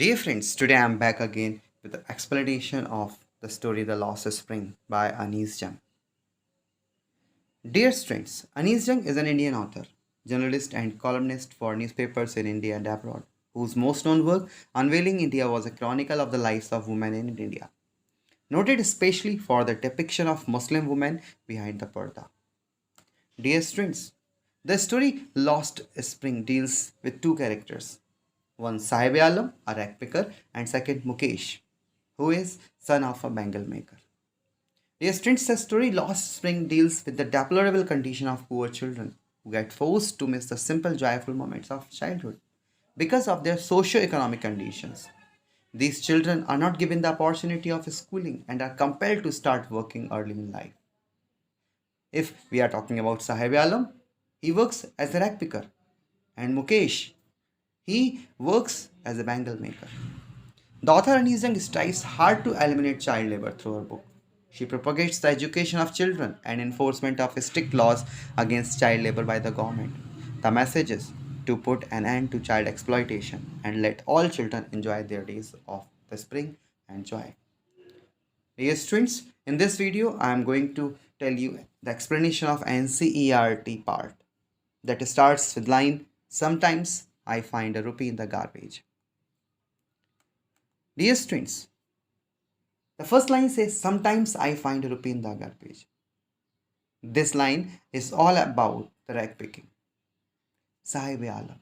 Dear friends, today I am back again with the explanation of the story The Lost Spring by Anis Jung. Dear friends, Anis Jung is an Indian author, journalist, and columnist for newspapers in India and abroad, whose most known work, Unveiling India, was a chronicle of the lives of women in India, noted especially for the depiction of Muslim women behind the purdah. Dear friends, the story Lost Spring deals with two characters. One Sahib Alam, a ragpicker, and second Mukesh, who is son of a bangle maker. Dear friends, the story Lost Spring deals with the deplorable condition of poor children who get forced to miss the simple joyful moments of childhood because of their socio-economic conditions. These children are not given the opportunity of schooling and are compelled to start working early in life. If we are talking about Sahib Alam, he works as a ragpicker, and Mukesh, he works as a bangle maker. The author Anis Jung strives hard to eliminate child labor through her book. She propagates the education of children and enforcement of strict laws against child labor by the government. The message is to put an end to child exploitation and let all children enjoy their days of the spring and joy. Dear students, in this video I am going to tell you the explanation of NCERT part that starts with line sometimes I find a rupee in the garbage. Dear students, the first line says sometimes I find a rupee in the garbage. This line is all about the rag picking. Sahib Alam.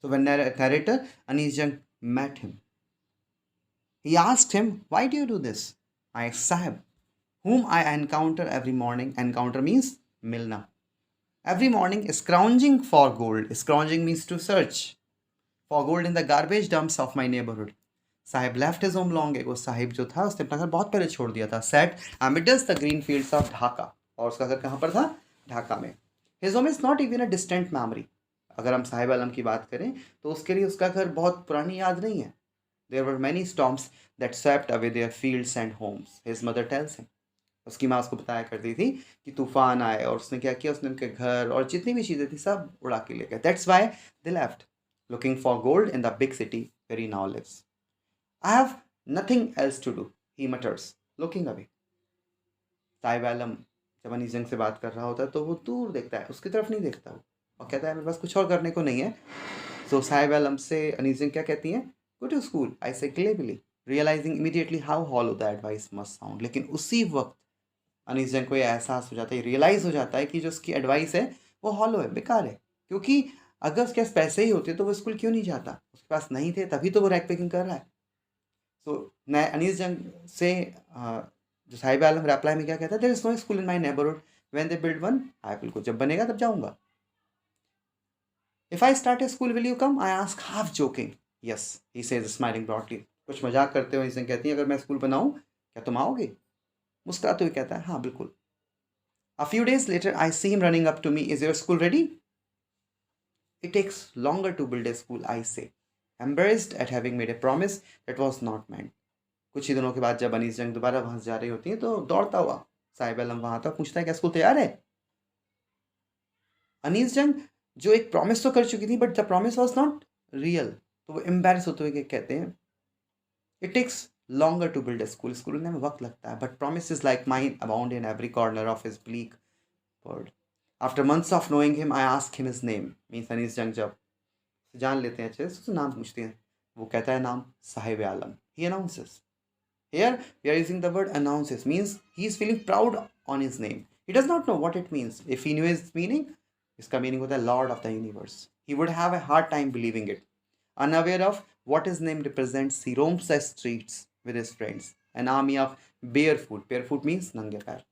So when narrator Anis Jung met him, he asked him, why do you do this? I Sahib, whom I encounter every morning. Encounter means milna. Every morning scrounging for gold. Scrounging means to search for gold in the garbage dumps of my neighborhood. Sahib left his home long ago Sahib जो था उसने अपना घर बहुत पहले छोड़ दिया था set amidst the green fields of Dhaka और उसका घर कहाँ पर था ढाका में his home is not even a distant memory अगर हम साहिब आलम की बात करें तो उसके लिए उसका घर बहुत पुरानी याद नहीं है there were many storms that swept away their fields and homes his mother tells him उसकी माँ उसको बताया करती थी कि तूफान आए और उसने क्या किया उसने उनके घर और जितनी भी चीज़ें थी सब उड़ा के ले गए that's why they left looking for gold in the big city where he now lives I have nothing else to do, he mutters, looking away. Sahib Alam जब अनीस जंग से बात कर रहा होता है तो वो दूर देखता है उसकी तरफ नहीं देखता वो और कहता है मेरे पास कुछ और करने को नहीं है सो साहिब आलम से अनीस जंग क्या कहती हैं go to school I say gladly realising immediately how hollow the advice must sound लेकिन उसी वक्त अनीस जंग को यह एहसास हो जाता है रियलाइज़ हो जाता है कि जो उसकी एडवाइस है वो हॉलो है बेकार है क्योंकि अगर उसके पास पैसे ही होते तो वो स्कूल क्यों नहीं जाता उसके पास नहीं थे तभी तो वो रैक पैकिंग कर रहा है तो मैं अनीस जंग से जो साहिब आलम रिप्लाई में क्या कहता है there is no school in my neighbourhood when they build one I will को जब बनेगा तब जाऊंगा if I start a school will you come I ask half joking yes he says smiling broadly कुछ मजाक करते हुए इसने कहती है अगर मैं स्कूल बनाऊं क्या तुम आओगे मुस्कुराते हुए कहता है हाँ बिल्कुल a few days later I see him running up to me is your school ready it takes longer to build a school I say embarrassed at having made a promise that was not meant. कुछ ही दिनों के बाद जब अनीस जंग दोबारा वहां जा रही होती है तो दौड़ता हुआ साहिब आलम वहां तक पूछता है क्या स्कूल तैयार है अनीस जंग जो एक प्रॉमिस तो कर चुकी थी but the promise was not real तो वो एम्बेरस होते हुए कहते हैं it takes longer to build a school school में वक्त लगता है but promise is like mine abound in every corner of his bleak world after months of knowing him I ask him his name means Anees जंग जब जान लेते हैं अच्छे से उससे नाम पूछते हैं वो कहता है नाम Sahib Alam he announces here we are using the word announces means he is feeling proud on his name he does not know what it means if he knew his meaning इसका मीनिंग होता है lord of the universe he would have a hard time believing it unaware of what his name represents he roams the streets with his friends an army of bare foot means नंगे पैर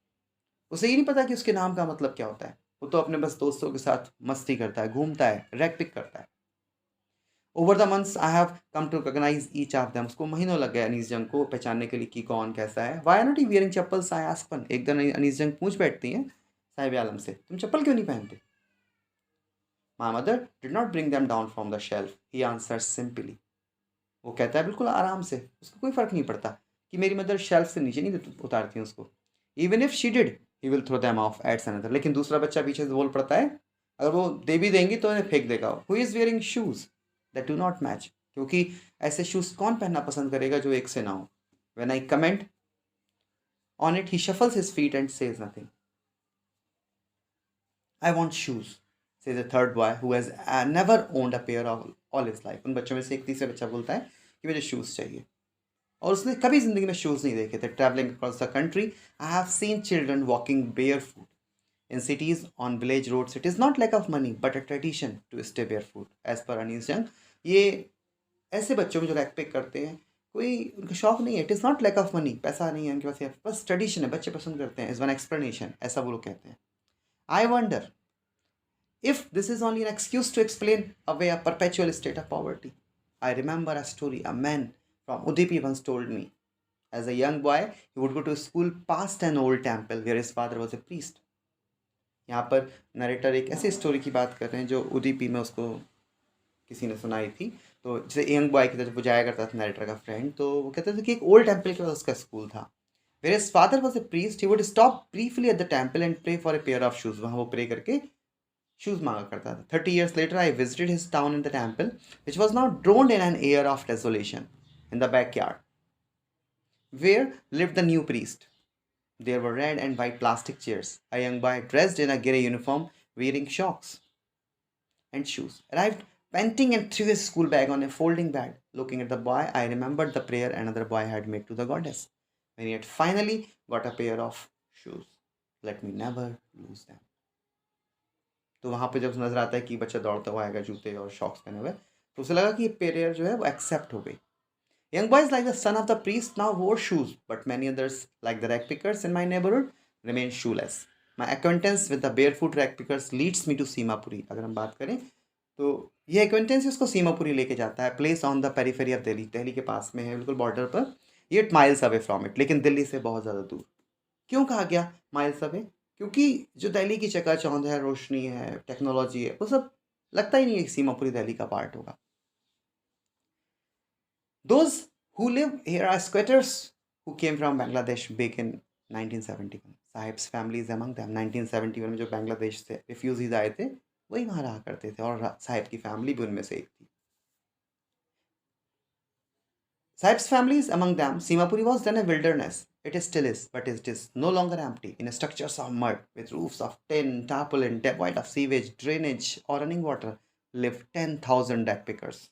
उसे ये नहीं पता कि उसके नाम का मतलब क्या होता है वो तो अपने बस दोस्तों के साथ मस्ती करता है घूमता है रैक पिक करता है over the months I have come to recognize each of them उसको महीनों लग गए अनीस जंग को पहचानने के लिए कि कौन कैसा है why not he wearing chappals I ask one एक दिन अनीस जंग पूछ बैठती हैं साहिब आलम से तुम चप्पल क्यों नहीं पहनते my mother did not bring them down from the shelf he answer simply वो कहता है बिल्कुल आराम से उसको कोई फ़र्क नहीं पड़ता कि मेरी मदर शेल्फ से नीचे नहीं उतारती हैं उसको even if she did he will throw them off at another लेकिन दूसरा बच्चा पीछे से बोल पड़ता है अगर वो दे भी देंगी तो उन्हें फेंक देगा who is wearing shoes that do not match. क्योंकि ऐसे शूज कौन पहनना पसंद करेगा जो एक से ना हो. When I comment on it, he shuffles his feet and says nothing. I want shoes, says a third boy who has never owned a pair of all his life. उन बच्चों में से एक तीसरा बच्चा बोलता है कि मुझे शूज़ चाहिए, और उसने कभी ज़िंदगी में शूज़ नहीं देखे थे. Travelling across the country, I have seen children walking barefoot in cities on village roads. It is not lack of money but a tradition to stay barefoot. As per Anis Jung, ये ऐसे बच्चों में जो rack pick करते हैं, कोई उनका शौक नहीं है. It is not lack of money, पैसा नहीं है उनके पास, बस ट्रेडिशन है, बच्चे पसंद करते हैं. इज़ वन एक्सप्लेनेशन, ऐसा वो लोग कहते हैं. I wonder if this is only an excuse to explain away a perpetual state of poverty. I remember a story a man from Udupi once told me. As a young boy, he would go to school past an old temple where his father was a priest. यहाँ पर narrator एक ऐसी story की बात कर रहे हैं जो उदीपी में उसको किसी ने सुनाई थी. तो जैसे यंग बॉय की तरफ वो जाया करता था नरेटर का फ्रेंड, तो वो कहते थे कि एक ओल्ड टेम्पल के पास उसका स्कूल था. Where his father was a priest, he would stop briefly at the temple and pray for a pair of shoes. वहाँ वो प्रे करके शूज मांगा करता था. 30 years later, I visited his town in the temple, which was now drowned in an air of desolation. In the backyard, where lived the new priest, there were red and white plastic chairs. A young boy dressed in a grey uniform, wearing socks and shoes, arrived panting and threw his school bag on a folding bed. Looking at the boy, I remembered the prayer another boy had made to the goddess when he had finally got a pair of shoes. Let me never lose them. तो वहाँ पे जब नजर आता है कि बच्चा दौड़ता हुआ आएगा जूते और शॉक्स पहने हुए, तो उसे लगा कि ये प्रेयर जो है वो एक्सेप्ट हो गई. Young boys like the son of the priest now wore shoes, but many others, like the ragpickers in my neighborhood, remain shoeless. My acquaintance with the barefoot ragpickers leads me to Seemapuri. अगर हम बात करें तो ये acquaintance उसको सीमापुरी लेके जाता है. Place on the periphery of Delhi, Delhi के पास में है, बिल्कुल बॉर्डर पर. 8 miles अवे फ्रॉम इट, लेकिन दिल्ली से बहुत ज़्यादा दूर. क्यों कहा गया माइल्स अवे? क्योंकि जो दिल्ली की चकाचौंध है, रोशनी है, टेक्नोलॉजी है, वो सब लगता ही नहीं है कि सीमापुरी दिल्ली का पार्ट होगा. Those who live here are squatters who came from Bangladesh back in 1971. Sahibs families among them. 1971 में जो बांग्लादेश से रिफ्यूजीज आए थे वही वहाँ रहा करते थे, और साहिब की फैमिली भी उनमें से एक थी. Sahib's families among them, Seemapuri was then a wilderness. It still is, but it is no longer empty. In structures of mud, with roofs of tin, tarpaulin, devoid of sewage, drainage, or running water, live 10,000 backpackers.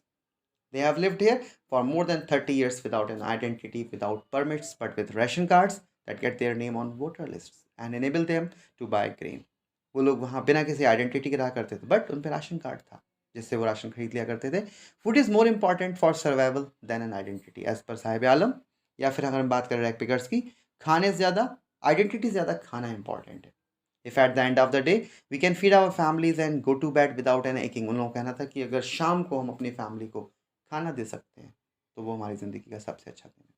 They have lived here for more than 30 years without an identity, without permits, but with ration cards that get their name on voter lists and enable them to buy grain. वो लोग वहाँ बिना किसी identity के रहा करते थे, but उन पर राशन कार्ड था जिससे वो राशन खरीद लिया करते थे. Food is more important for survival than an identity, as per Sahib आलम. या फिर अगर हम बात करें रैग पिकर्स की, खाने से ज़्यादा आइडेंटिटी से ज़्यादा खाना इंपॉर्टेंट है. If at the end of the day we can feed our families and go to bed without an aching. उन लोगों का कहना था कि अगर शाम को हम अपनी फैमिली को खाना दे सकते हैं तो वो हमारी ज़िंदगी का सबसे अच्छा दिन है.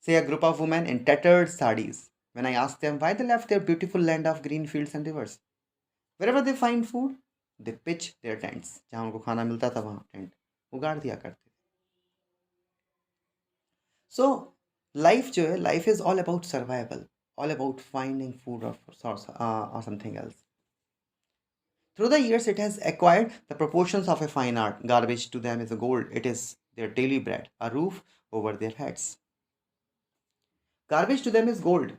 Say a group of women in tattered sarees. When I asked them why they left their beautiful land of green fields and rivers, wherever they find food, they pitch their tents. जहाँ उनको खाना मिलता था वहाँ tent उगाड़ दिया करते थे. So life जो है, life is all about survival, all about finding food or something else. Through the years, it has acquired the proportions of a fine art. Garbage to them is a gold. It is their daily bread, a roof over their heads. Garbage to them is gold.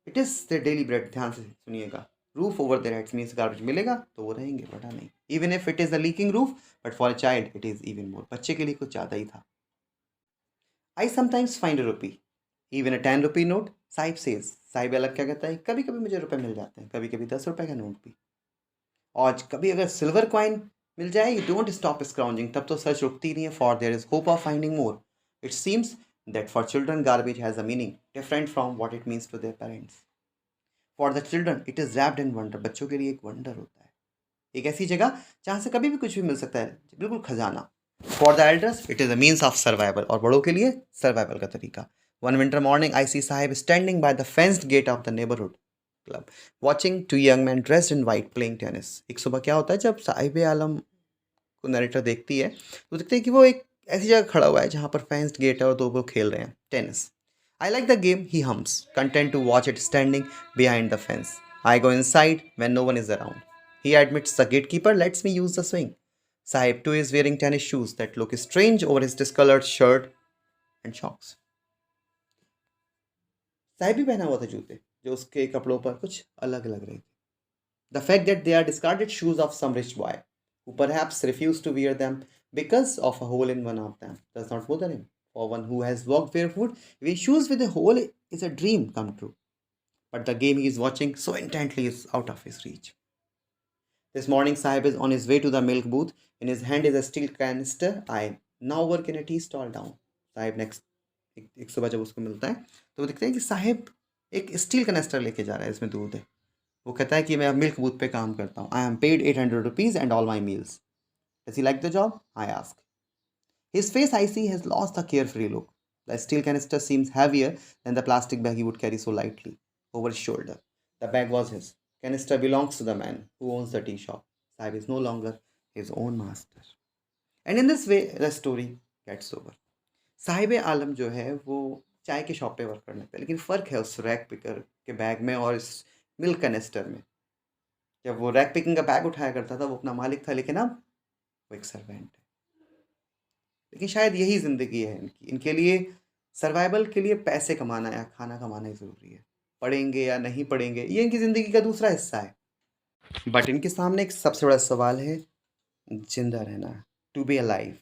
It is their daily bread. ध्यान से सुनिएगा. Roof over their heads means garbage मिलेगा तो वो रहेंगे, वरना नहीं. Even if it is a leaking roof, but for a child it is even more. बच्चे के लिए कुछ ज़्यादा ही था. I sometimes find a rupee, even a 10 rupee note. Sahib says, Sahib अलग क्या कहता है, कभी कभी मुझे रुपए मिल जाते हैं, कभी कभी 10 रुपए का नोट भी. और कभी अगर सिल्वर कॉइन मिल जाए, यू डोंट स्टॉप स्क्राउंजिंग, तब तो सर्च रुकती नहीं है. For there is hope of finding more. It seems that for children garbage has a meaning different from what it means to their parents. For the children it is wrapped in wonder. बच्चों के लिए एक wonder होता है, एक ऐसी जगह जहाँ से कभी भी कुछ भी मिल सकता है, बिल्कुल खजाना. For the elders it is a means of survival. और बड़ों के लिए सर्वाइवल का तरीका. One winter morning I see Sahib standing by the fenced gate of the neighbourhood club, watching two young man dressed in white playing tennis. एक सुबह क्या होता है, जब साहिब आलम को नरेटर देखती है तो देखते हैं कि वो एक ऐसी जगह खड़ा हुआ है जहाँ पर फेंस्ड गेट है और दो लोग खेल रहे हैं tennis. I like the game, he hums, content to watch it standing behind the fence. I go inside when no one is around. He admits the gate keeper lets me use the swing. Sahib too is wearing tennis shoes that look strange over his discolored shirt and socks. Sahib भी पहना हुआ था जूते जो उसके कपड़ों पर कुछ अलग लग रहे थे. The fact that they are discarded shoes of some rich boy who perhaps refused to wear them because of a hole in one of them does not bother him. For one who has walked barefoot, wearing shoes with a hole is a dream come true. But the game he is watching so intently is out of his reach. This morning, Sahib is on his way to the milk booth. In his hand is a steel canister. I now work in a tea stall down. Sahib next एक सुबह जब उसको मिलता है तो वो दिखता है कि साहिब एक स्टील कनेस्टर लेके जा रहा है, इसमें दूध है. वो कहता है कि मैं मिल्क बूथ पे काम करता हूँ. I am paid ₹800 and all my meals. Does he like the job? I ask. His face, I see, has lost the carefree look. The steel canister seems heavier than the plastic bag he would carry so lightly over his shoulder. The bag was his. Canister belongs to the man who owns the tea shop. Sahib is no longer his own master. And in this way, the story gets over. Sahib Alam जो है वो चाय के shop पे work करने लगता है, लेकिन फ़र्क है उस रैक पिकर के बैग में और इस मिल्क कनेस्टर में. जब वो रैक पिकिंग का बैग उठाया करता था वो अपना मालिक था, लेकिन अब वो एक सर्वेंट है. लेकिन शायद यही ज़िंदगी है इनकी. इनके लिए सर्वाइवल के लिए पैसे कमाना या खाना कमाना ही ज़रूरी है. पढ़ेंगे या नहीं पढ़ेंगे ये इनकी ज़िंदगी का दूसरा हिस्सा है. बट इनके सामने एक सबसे बड़ा सवाल है जिंदा रहना. To be alive.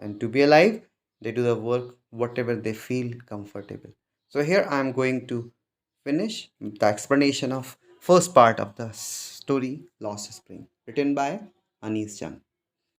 And to be alive they do the work whatever they feel comfortable. So here I am going to finish the explanation of first part of the story Lost Spring, written by Anis Jung.